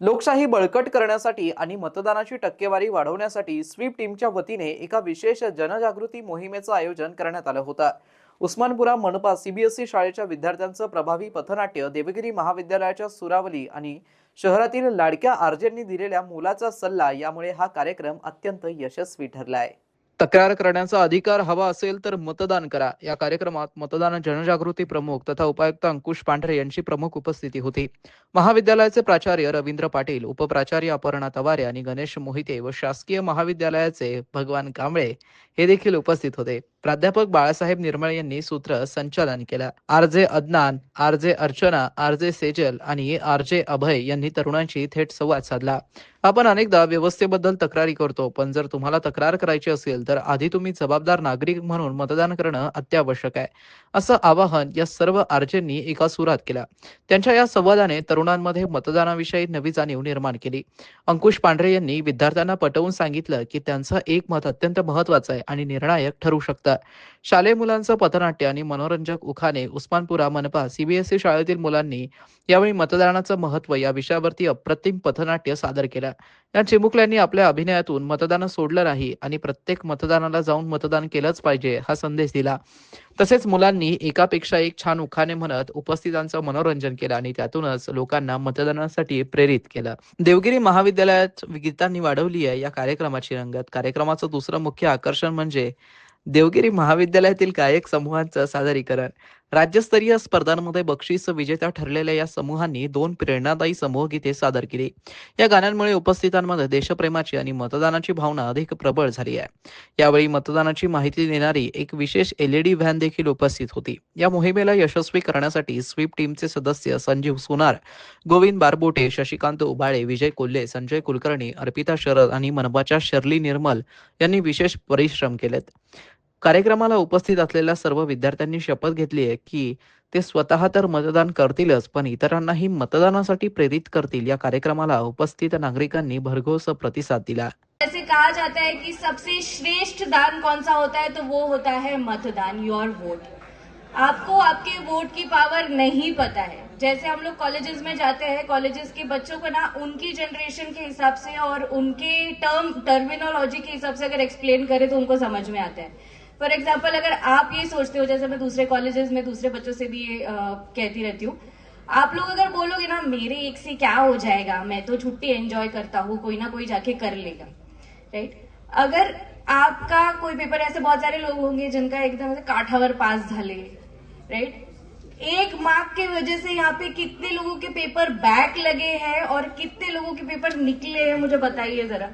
लोकशाही बळकट करण्यासाठी आणि मतदानाची टक्केवारी वाढवण्यासाठी स्वीप टीमच्या वतीने एका विशेष जनजागृती मोहिमेचं आयोजन करण्यात आलं होतं। उस्मानपुरा मनपा सीबीएसई शाळेच्या विद्यार्थ्यांचं प्रभावी पथनाट्य, देवगिरी महाविद्यालयाच्या सुरावली आणि शहरातील लाडक्या आरजेंनी दिलेल्या मोलाचा सल्ला यामुळे हा कार्यक्रम अत्यंत यशस्वी ठरलाय। तक्रार करण्याचा अधिकार हवा असेल तर मतदान करा या कार्यक्रमात मतदान जनजागृती प्रमुख तथा उपायुक्त अंकुश पांढरे यांची प्रमुख उपस्थिती होती। महाविद्यालयाचे प्राचार्य रवींद्र पाटील, उपप्राचार्य अपर्णा तवारे आणि गणेश मोहिते व शासकीय महाविद्यालयाचे भगवान कांबळे हे देखील उपस्थित होते। प्राध्यापक बाळासाहेब निर्मळे यांनी सूत्र संचालन केलं। RJ Adnan, RJ Archana, RJ Sejal आणि आरजे अभय यांनी तरुणांशी थेट संवाद साधला। आपण अनेकदा व्यवस्थेबद्दल तक्रारी करतो, पण जर तुम्हाला तक्रार करायची असेल तर आधी तुम्ही जबाबदार नागरिक म्हणून मतदान करणं अत्यावश्यक आहे, असं आवाहन या सर्व आरजेंनी एका सुरात केलं। त्यांच्या या संवादाने तरुणांमध्ये मतदानाविषयी नवी जाणीव निर्माण केली। अंकुश पांढरे यांनी विद्यार्थ्यांना पटवून सांगितलं की त्यांचं एक मत अत्यंत महत्त्वाचं आहे आणि निर्णायक ठरू शकतं। शालेय मुलांचं पथनाट्य आणि मनोरंजक उखाणे उस्मानपुरा मनपा सीबीएसई शाळेतील मुलांनी यावेळी मतदानाचं महत्त्व या विषयावरती अप्रतिम पथनाट्य सादर केलं। या चिमुकल्यांनी आपल्या अभिनयातून मतदान सोडलं नाही आणि प्रत्येक मतदानाला जाऊन मतदान केलंच पाहिजे हा संदेश दिला। तसेच मुलांनी एकापेक्षा एक छान उखाणे म्हणत उपस्थितांचं मनोरंजन केलं आणि त्यातूनच लोकांना मतदानासाठी प्रेरित केलं। देवगिरी महाविद्यालयात गीतांनी वाढवली आहे या कार्यक्रमाची रंगत। कार्यक्रमाचं दुसरं मुख्य आकर्षण म्हणजे देवगिरी महाविद्यालयातील गायक समूहांचं सादरीकरण। राज्यस्तरीय स्पर्धांमध्ये बक्षीस विजेत्या ठरलेल्या या समूहांनी 2 प्रेरणादायी समूहगीते सादर केली। या गाण्यांमुळे उपस्थितांमध्ये देशप्रेमाची आणि मतदानाची भावना अधिक प्रबळ झाली आहे। यावेळी मतदानाची माहिती देणारी एक विशेष एलईडी व्हॅन देखील उपस्थित होती। या मोहिमेला यशस्वी करण्यासाठी स्वीप टीमचे सदस्य संजीव सोनार, गोविंद बारबोटे, शशिकांत उबाळे, विजय कोल्हे, संजय कुलकर्णी, अर्पिता शरद आणि मनपाच्या शर्ली निर्मल यांनी विशेष परिश्रम केलेत। कार्यक्रमाला उपस्थित असलेल्या सर्व विद्यार्थ्यांनी शपथ घेतली आहे की ते स्वतः तर मतदान करतीलच, पण इतरांनाही मतदानासाठी प्रेरित करतील। या कार्यक्रमाला उपस्थित नागरिकांनी भरघोस प्रतिसाद दिला। ऐसे कहा जाता है कि सबसे श्रेष्ठ दान कौन सा होता है, तो वो होता है मतदान, योर वोट। आपको आपके वोट की पावर नहीं पता है। जैसे हम लोग कॉलेजेस में जाते हैं, कॉलेजेस के बच्चों को ना उनकी जनरेशन के हिसाब से और उनके टर्मिनोलॉजी के हिसाब से अगर एक्सप्लेन करें तो उनको समझ में आता है। फॉर एग्जाम्पल, अगर आप ये सोचते हो, जैसे मैं दूसरे कॉलेजेस में दूसरे बच्चों से भी ये कहती रहती हूँ, आप लोग अगर बोलोगे ना मेरे एक से क्या हो जाएगा, मैं तो छुट्टी एंजॉय करता हूँ, कोई ना कोई जाके कर लेगा, राइट। अगर आपका कोई पेपर, ऐसे बहुत सारे लोग होंगे जिनका एकदम से काठावर पास झाले, राइट। एक मार्क की वजह से यहाँ पे कितने लोगों के पेपर बैक लगे हैं और कितने लोगों के पेपर निकले हैं, मुझे बताइए जरा।